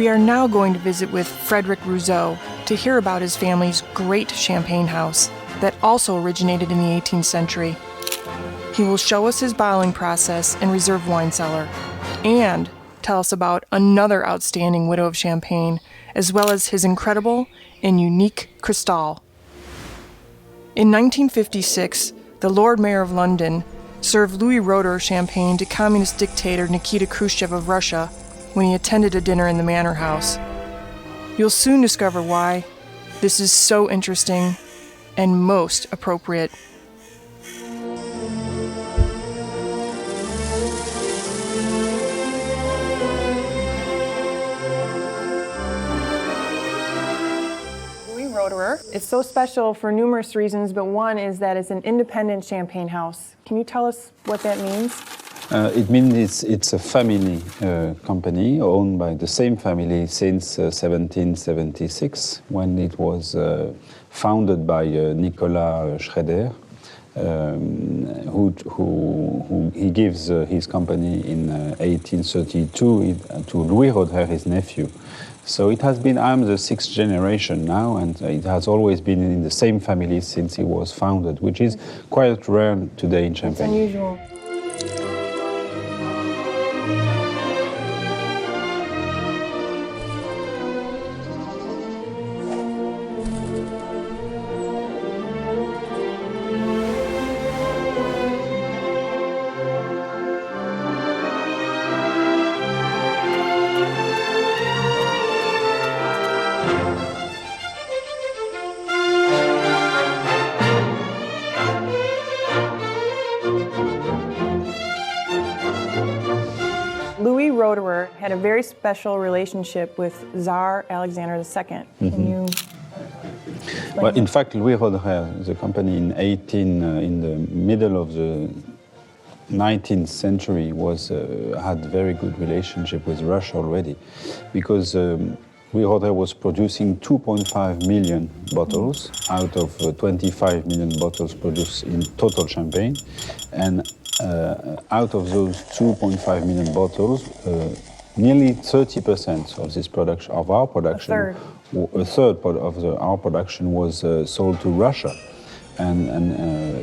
We are now going to visit with Frédéric Rouzaud to hear about his family's great champagne house that also originated in the 18th century. He will show us his bottling process and reserve wine cellar, and tell us about another outstanding Widow of Champagne, as well as his incredible and unique Cristal. In 1956, the Lord Mayor of London served Louis Roederer Champagne to communist dictator Nikita Khrushchev of Russia when he attended a dinner in the Manor House. You'll soon discover why this is so interesting and most appropriate. Louis Roederer is so special for numerous reasons, but one is that it's an independent champagne house. Can you tell us what that means? It means it's a family company owned by the same family since 1776, when it was founded by Nicolas Schroeder, who he gives his company in 1832 to Louis Roederer, his nephew. So it has been, I'm the sixth generation now, and it has always been in the same family since it was founded, which is quite rare today in Champagne. It's unusual. Louis Roederer had a very special relationship with Tsar Alexander II. Can you explain Well, in that? fact, Louis Roederer, the company in the middle of the 19th century, had very good relationship with Russia already, because Louis Roederer was producing 2.5 million bottles out of 25 million bottles produced in total champagne, and out of those 2.5 million bottles, nearly 30% of this production, of our production, a third of our production was sold to Russia, and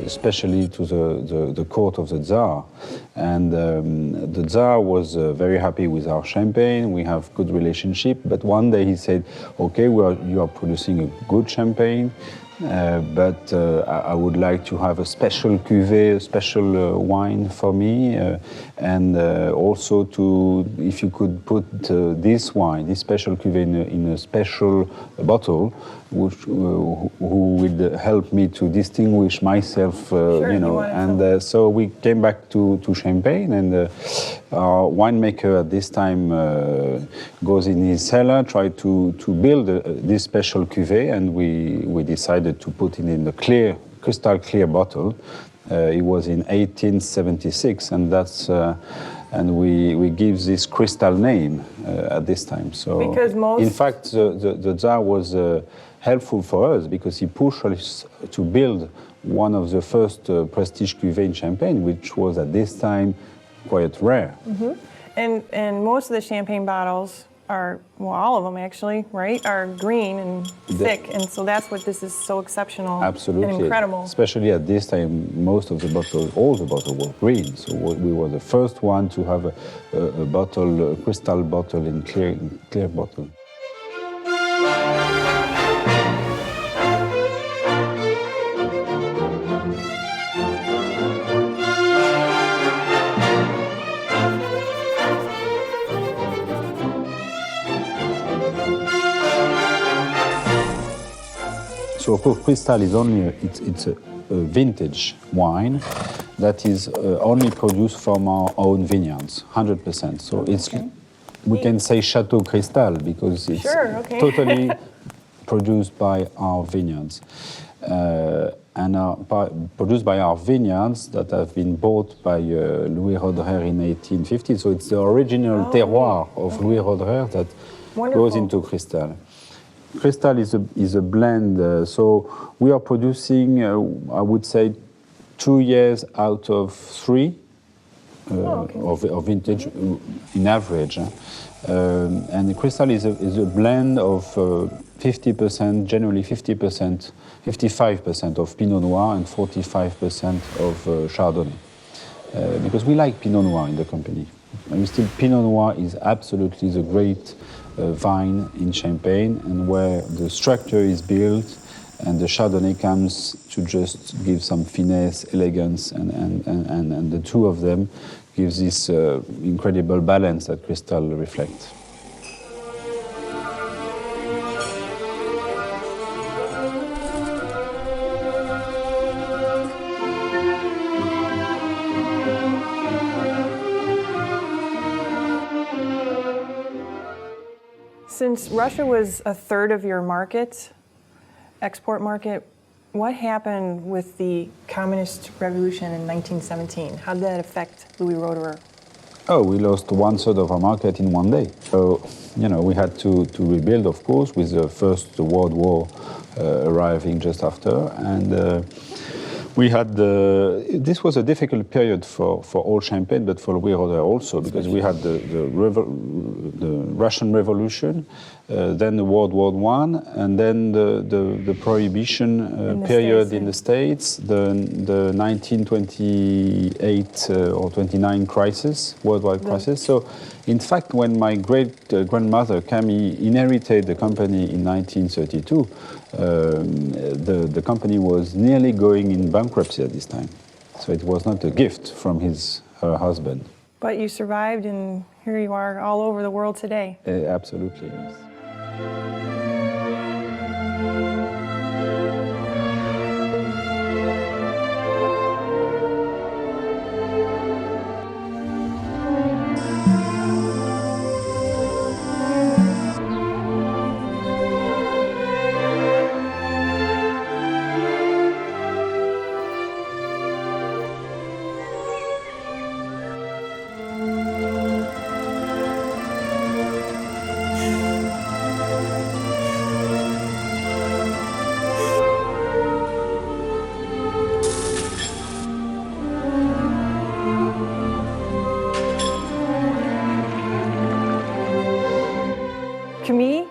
especially to the court of the Tsar. And the Tsar was very happy with our champagne. We have good relationship. But one day he said, "Okay, you are producing a good champagne, but I would like to have a special cuvée, a special wine for me, and also if you could put this wine, this special cuvée in a special bottle, who would help me to distinguish myself, Sure, you know." And so we came back to Champagne, and our winemaker at this time goes in his cellar, tried to build this special cuvée, and we decided to put it in the crystal clear bottle. It was in 1876, and that's and we give this Cristal name at this time. So Because in fact, the Tsar was helpful for us, because he pushed us to build one of the first prestige cuvées in Champagne, which was at this time quite rare. And most of the champagne bottles are, well, all of them actually, right, are green and thick, and so that's what this is so exceptional. Absolutely. And incredible. Especially at this time, most of the bottles, all the bottles were green. So we were the first one to have a bottle, a crystal bottle in clear bottle. So of course, Cristal is only it's a vintage wine that is only produced from our own vineyards, 100%. So it's we can say Chateau Cristal, because it's totally produced by our vineyards, produced by our vineyards that have been bought by Louis Roederer in 1850. So it's the original terroir of Louis Roederer that goes into Cristal. Cristal is a blend, so we are producing, I would say, 2 years out of 3 of vintage in average. And the Cristal is a blend of 50%, generally 50%, 55% of Pinot Noir and 45% of Chardonnay. Because we like Pinot Noir in the company. And still, Pinot Noir is absolutely the great vine in Champagne, and where the structure is built, and the Chardonnay comes to just give some finesse, elegance, and the two of them gives this incredible balance that Cristal reflects. Since Russia was a third of your market, export market, what happened with the Communist Revolution in 1917? How did that affect Louis Roederer? Oh, we lost 1/3 of our market in one day. So, we had to rebuild, of course, with the First World War arriving just after. And we had this was a difficult period for all Champagne, but for Louis Roederer also, because we had the Russian Revolution, then the World War I, and then the Prohibition period in the States, the 1928 or 29 crisis, worldwide crisis. So, in fact, when my great-grandmother Camille inherited the company in 1932, the company was nearly going in bankruptcy at this time. So it was not a gift from her husband. But you survived, and here you are all over the world today. Absolutely, yes. Camille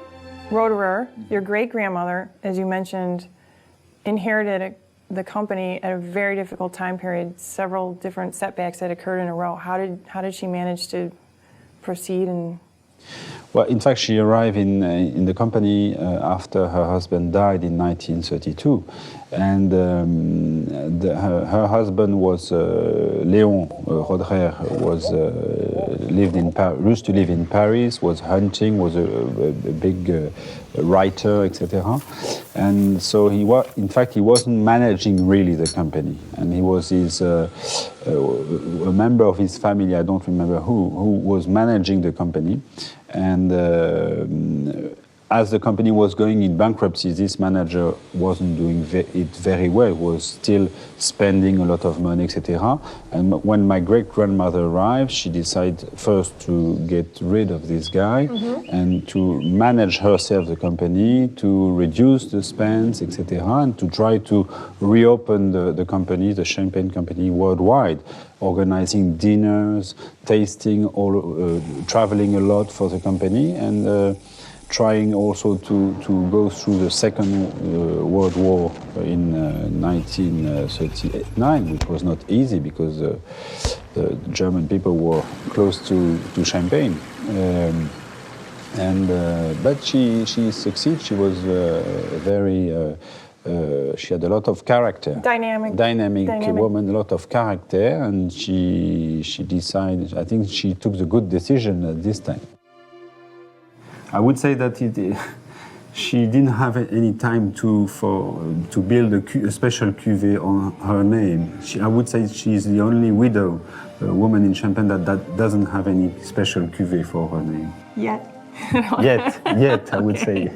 Roederer, your great-grandmother, as you mentioned, inherited the company at a very difficult time period, several different setbacks that occurred in a row. How did she manage to proceed? Well, in fact, she arrived in the company after her husband died in 1932, and her husband was Léon Roederer, used to live in Paris, was hunting, was a big writer, etc. And so he wasn't managing really the company, and he was a member of his family, I don't remember who was managing the company. And as the company was going in bankruptcy, this manager wasn't doing it very well, was still spending a lot of money, etc. And when my great-grandmother arrived, she decided first to get rid of this guy and to manage herself the company, to reduce the spends, etc., and to try to reopen the company, the Champagne company, worldwide, organizing dinners, tasting, traveling a lot for the company, and trying also to go through the Second World War in 1939, which was not easy because the German people were close to Champagne. But she succeeded. She was she had a lot of character. Dynamic woman, a lot of character, and she decided, I think she took the good decision at this time. I would say that she didn't have any time to build a special cuvée on her name. I would say she's the only widow woman in Champagne that doesn't have any special cuvée for her name. Yet, I would say.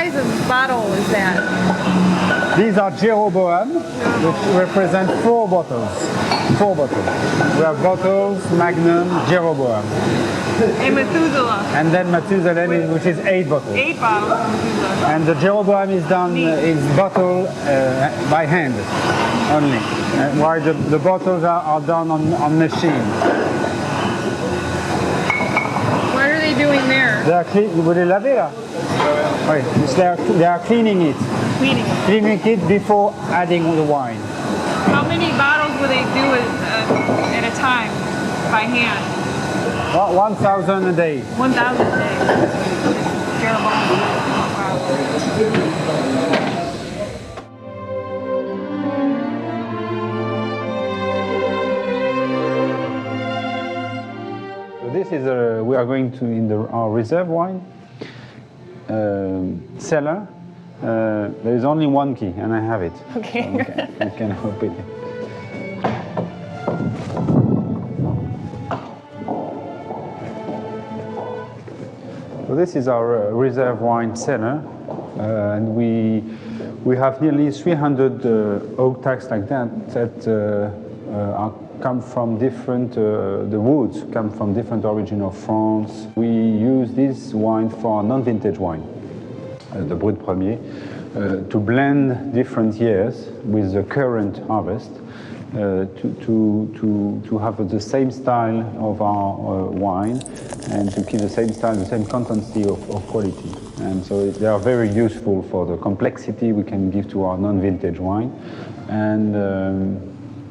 size of bottle is that? These are Jeroboam, which represent 4 bottles. 4 bottles. We have bottles, Magnum, Jeroboam. And Methuselah. And then Methuselah, which is 8 bottles. 8 bottles of Methuselah. And the Jeroboam is done, is bottled by hand only, while the bottles are done on machine. What are they doing there? They are vous les lavez là? Oui, they are cleaning it. Cleaning. Cleaning it before adding the wine. How many bottles will they do at a time by hand? 1,000 a day. 1,000 a day. Jeroboam. Wow. This is we are going to in our reserve wine cellar. There is only one key, and I have it. Okay. So we can open it. So this is our reserve wine cellar, and we have nearly 300 oak stacks like that come from different, the woods come from different origin of France. We use this wine for non-vintage wine, the Brut Premier, to blend different years with the current harvest to have the same style of our wine and to keep the same style, the same consistency of quality. And so they are very useful for the complexity we can give to our non-vintage wine. And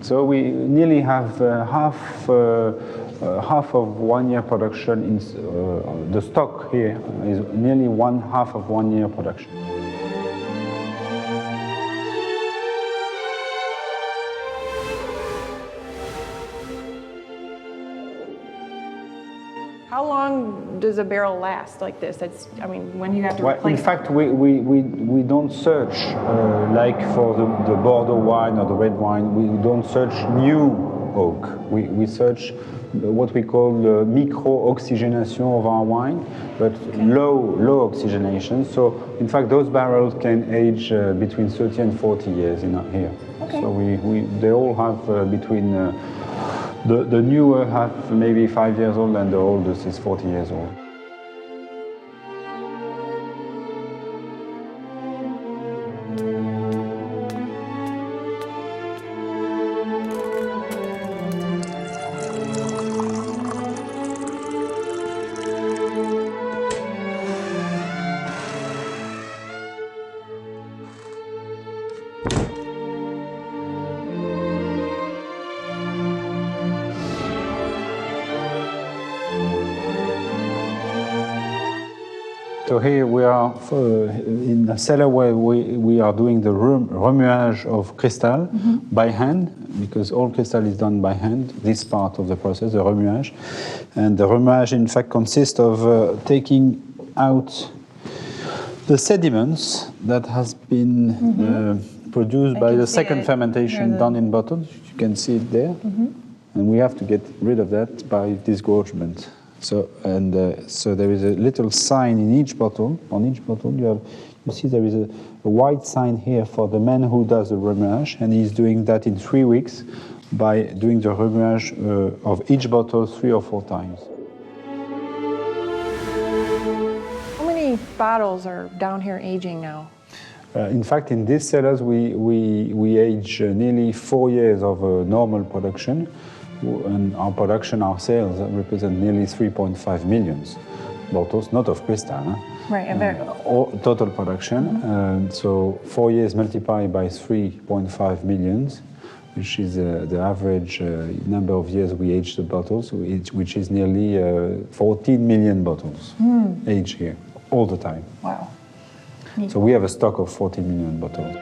so we nearly have half of 1 year production. In the stock here is nearly half of 1 year production. How long does a barrel last like this? That's, I mean, when you have to replace in fact, we don't search like for the Bordeaux wine or the red wine. We don't search new oak. We search what we call the micro-oxygenation of our wine, but low oxygenation. So, in fact, those barrels can age between 30 and 40 years here. Okay. So they all have between. The newer have maybe 5 years old, and the oldest is 40 years old. So here we are in the cellar where we are doing the remuage of Cristal by hand, because all Cristal is done by hand, this part of the process, the remuage. And the remuage in fact consists of taking out the sediments that has been produced by the second fermentation done in bottles. You can see it there. And we have to get rid of that by disgorgement. So there is a little sign in each bottle. On each bottle, you see there is a white sign here for the man who does the remuage, and he's doing that in 3 weeks by doing the remuage of each bottle 3 or 4 times. How many bottles are down here aging now? In fact, in these cellars, we age nearly 4 years of normal production. And our production, our sales represent nearly 3.5 million bottles, not of Cristal. Right, total production. So 4 years multiplied by 3.5 million, which is the average number of years we age the bottles, which is nearly 14 million bottles aged here all the time. Wow. So we have a stock of 14 million bottles.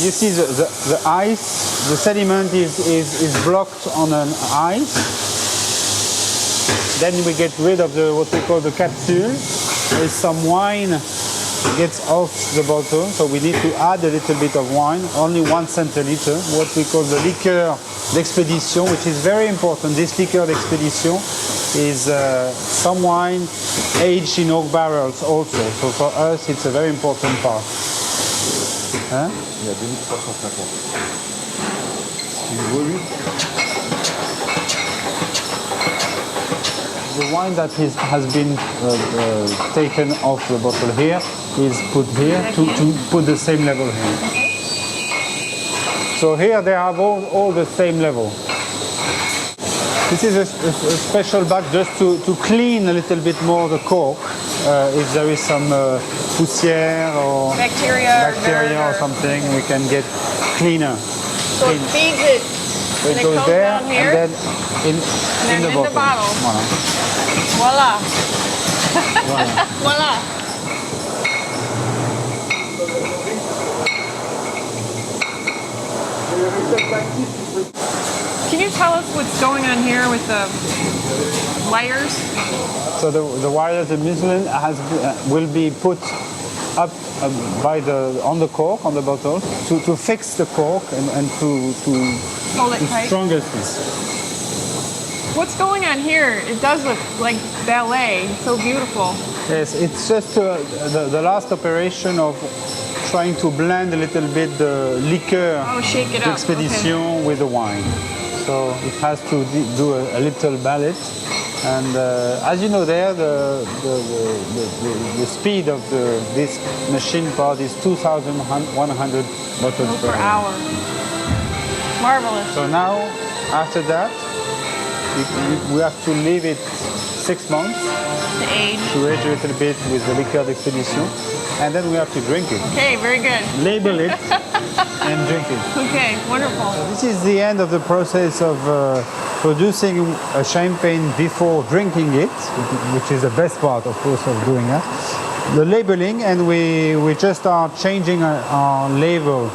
you see the ice, the sediment is blocked on an ice. Then we get rid of what we call the capsule. There's some wine gets off the bottle, so we need to add a little bit of wine, only 1 centiliter, what we call the liqueur d'expédition, which is very important. This liqueur d'expédition is some wine aged in oak barrels also, so for us it's a very important part. Hein? Il y a 2350. The wine that has been taken off the bottle here is put here to put the same level here. So here they have all the same level. This is a special bag just to clean a little bit more the cork if there is some poussière or bacteria or something, we can get cleaner. So it feeds it. So it goes there and then in the bottle. Voila. Voilà. Voila. Can you tell us what's going on here with the wires? So the wires, the muslin will be put up on the cork, on the bottle, to fix the cork and to Hold it tight. stronger this. What's going on here? It does look like ballet. It's so beautiful. Yes, it's just the last operation of trying to blend a little bit the liqueur Shake it up. d'expédition with the wine. So it has to do a little ballet. And as you know there, the speed of this machine part is 2,100 bottles Per hour. Marvelous. So now, after that, we have to leave it 6 months To age. to age a little bit with the liqueur d'expédition, and then we have to drink it. Okay, very good. Label it and drink it. Okay, wonderful. This is the end of the process of producing a champagne before drinking it, which is the best part, of course, of doing that. The labeling, and we just are changing our label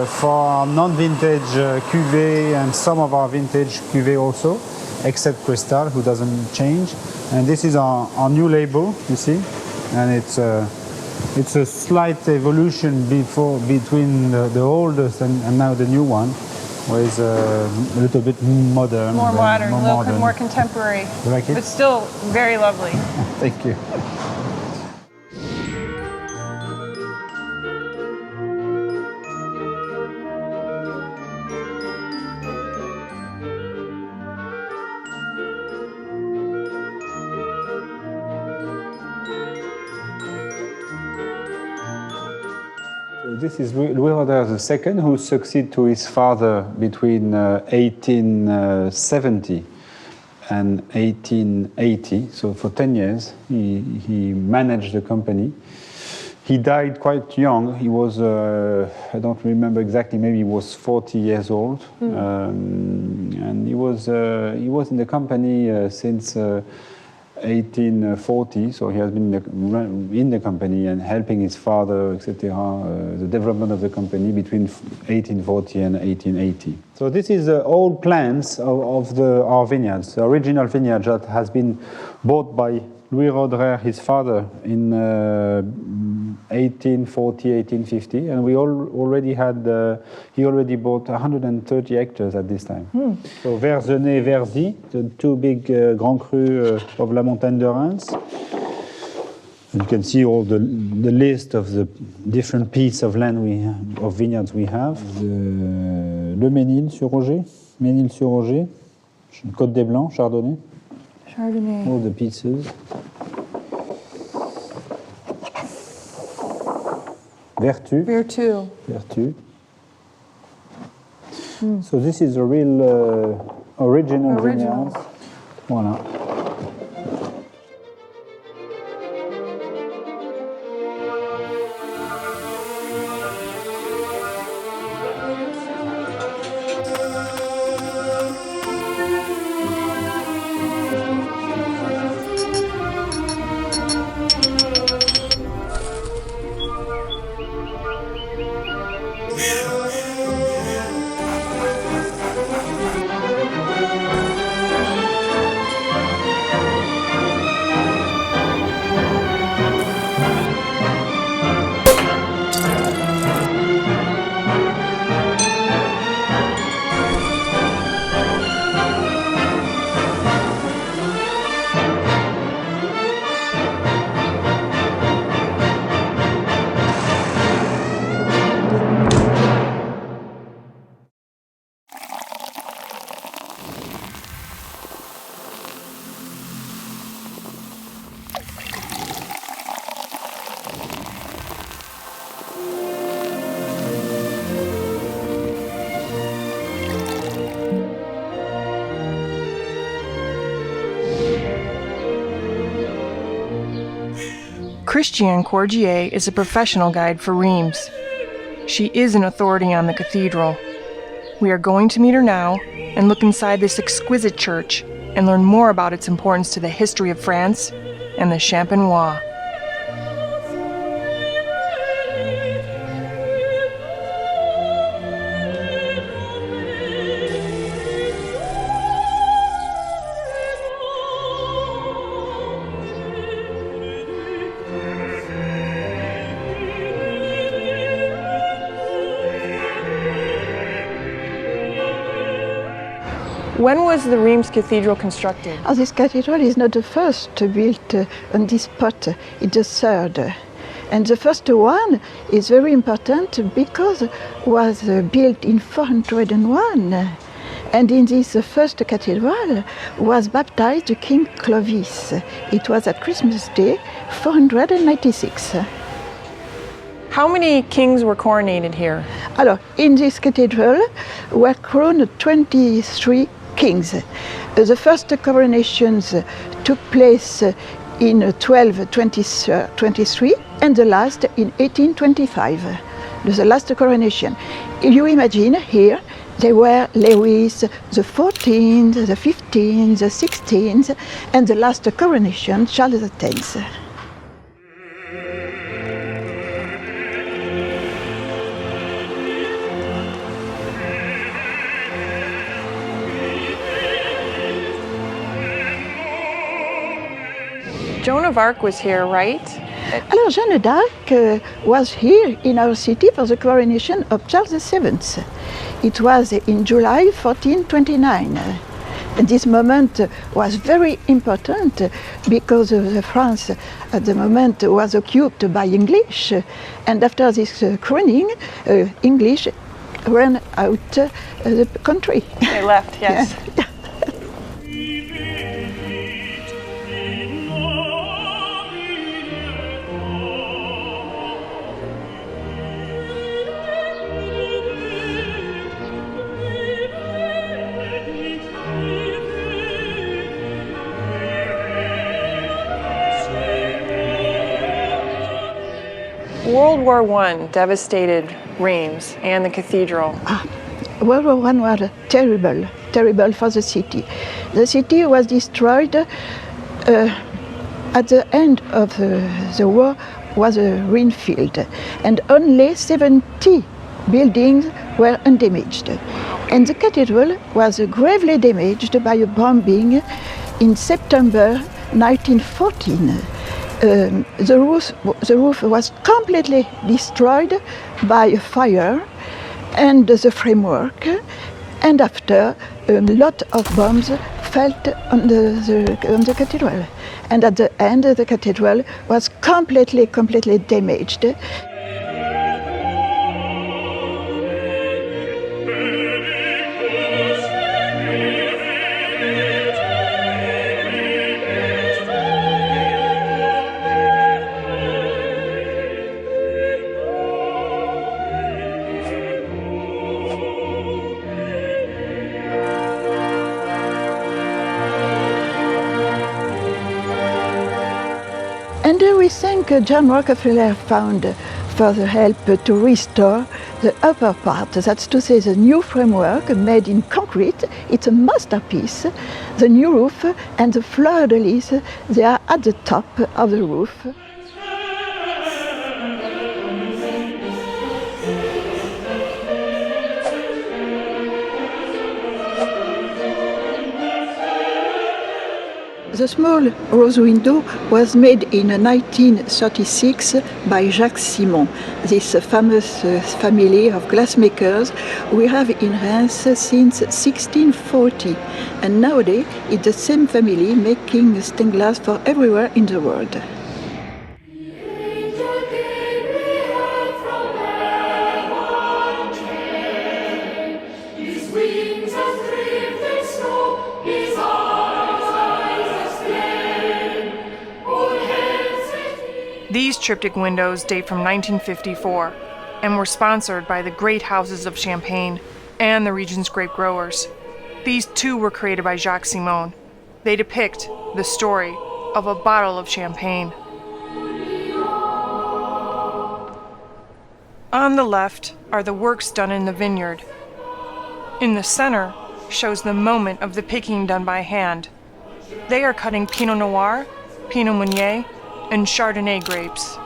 for our non-vintage cuvée and some of our vintage cuvée also, except Cristal, who doesn't change. And this is our new label, you see, and it's a slight evolution between the oldest and now the new one, where it's a little bit modern. More modern, a little bit more contemporary. You like it? But still very lovely. Thank you. This is Louis Roederer II, who succeeded to his father between 1870 and 1880. So for 10 years, he managed the company. He died quite young. He was, I don't remember exactly, maybe he was 40 years old. And he was in the company since 1840, so he has been in the company and helping his father, etc., the development of the company between 1840 and 1880. So this is the old plans of our vineyards, the original vineyard that has been bought by Louis Roederer, his father, in 1840, 1850, and we already had, he already bought 130 hectares at this time. So Verzenay, Verzy, the two big Grand Cru of La Montagne de Reims. And you can see all the list of the different pieces of land of vineyards we have. Le Ménil-sur-Roger, Ménil-sur-Roger, Côte des Blancs, Chardonnay. Chardonnay. All the pieces. Vertu. Vertu. Vertu. So this is a real original vineyard. Voilà. We're Christiane Cordier is a professional guide for Reims. She is an authority on the cathedral. We are going to meet her now and look inside this exquisite church and learn more about its importance to the history of France and the Champenois. When was the Reims Cathedral constructed? This cathedral is not the first built on this spot, it's the third. And the first one is very important because it was built in 401. And in this first cathedral was baptized King Clovis. It was at Christmas Day, 496. How many kings were coronated here? Alors, in this cathedral were crowned 23 kings. The first coronations took place in 1223 and the last in 1825. The last coronation. You imagine here they were Louis the 14th, the 15th, the 16th, and the last coronation, Charles X. Joan of Arc was here, right? Alors, Jeanne d'Arc was here in our city for the coronation of Charles VII. It was in July 1429. And this moment was very important because France at the moment was occupied by English. And after this crowning, English ran out the country. They left, yes. Yeah. World War I devastated Reims and the cathedral. World War I was terrible for the city. The city was destroyed. At the end of the war was a ruin field, and only 70 buildings were undamaged. And the cathedral was gravely damaged by a bombing in September 1914. The roof was completely destroyed by a fire and the framework, and after a lot of bombs fell on the cathedral. And at the end, the cathedral was completely damaged. And we thank John Rockefeller Fund for the help to restore the upper part, that's to say the new framework made in concrete. It's a masterpiece. The new roof and the fleur-de-lis, they are at the top of the roof. The small rose window was made in 1936 by Jacques Simon, this famous family of glassmakers we have in Reims since 1640. And nowadays it's the same family making stained glass for everywhere in the world. These triptych windows date from 1954 and were sponsored by the great houses of Champagne and the region's grape growers. These too were created by Jacques Simon. They depict the story of a bottle of champagne. On the left are the works done in the vineyard. In the center shows the moment of the picking done by hand. They are cutting Pinot Noir, Pinot Meunier, and Chardonnay grapes.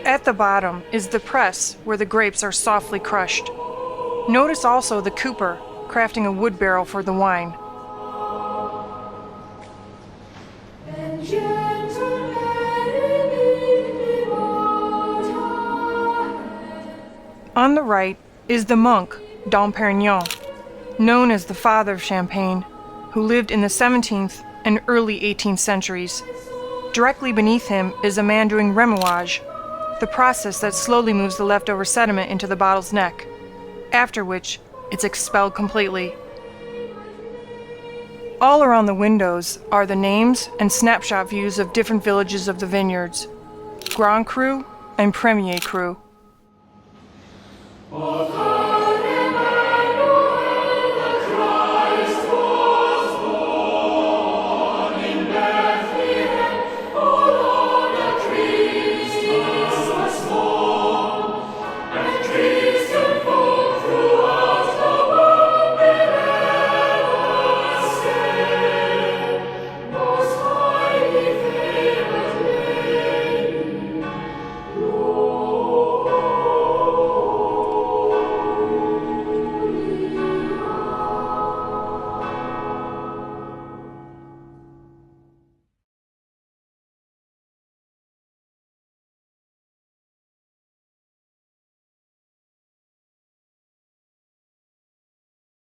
At the bottom is the press where the grapes are softly crushed. Notice also the cooper crafting a wood barrel for the wine. On the right is the monk Dom Perignon, known as the father of Champagne, who lived in the 17th and early 18th centuries. Directly beneath him is a man doing remuage, the process that slowly moves the leftover sediment into the bottle's neck, after which it's expelled completely. All around the windows are the names and snapshot views of different villages of the vineyards, Grand Cru and Premier Cru. Oh,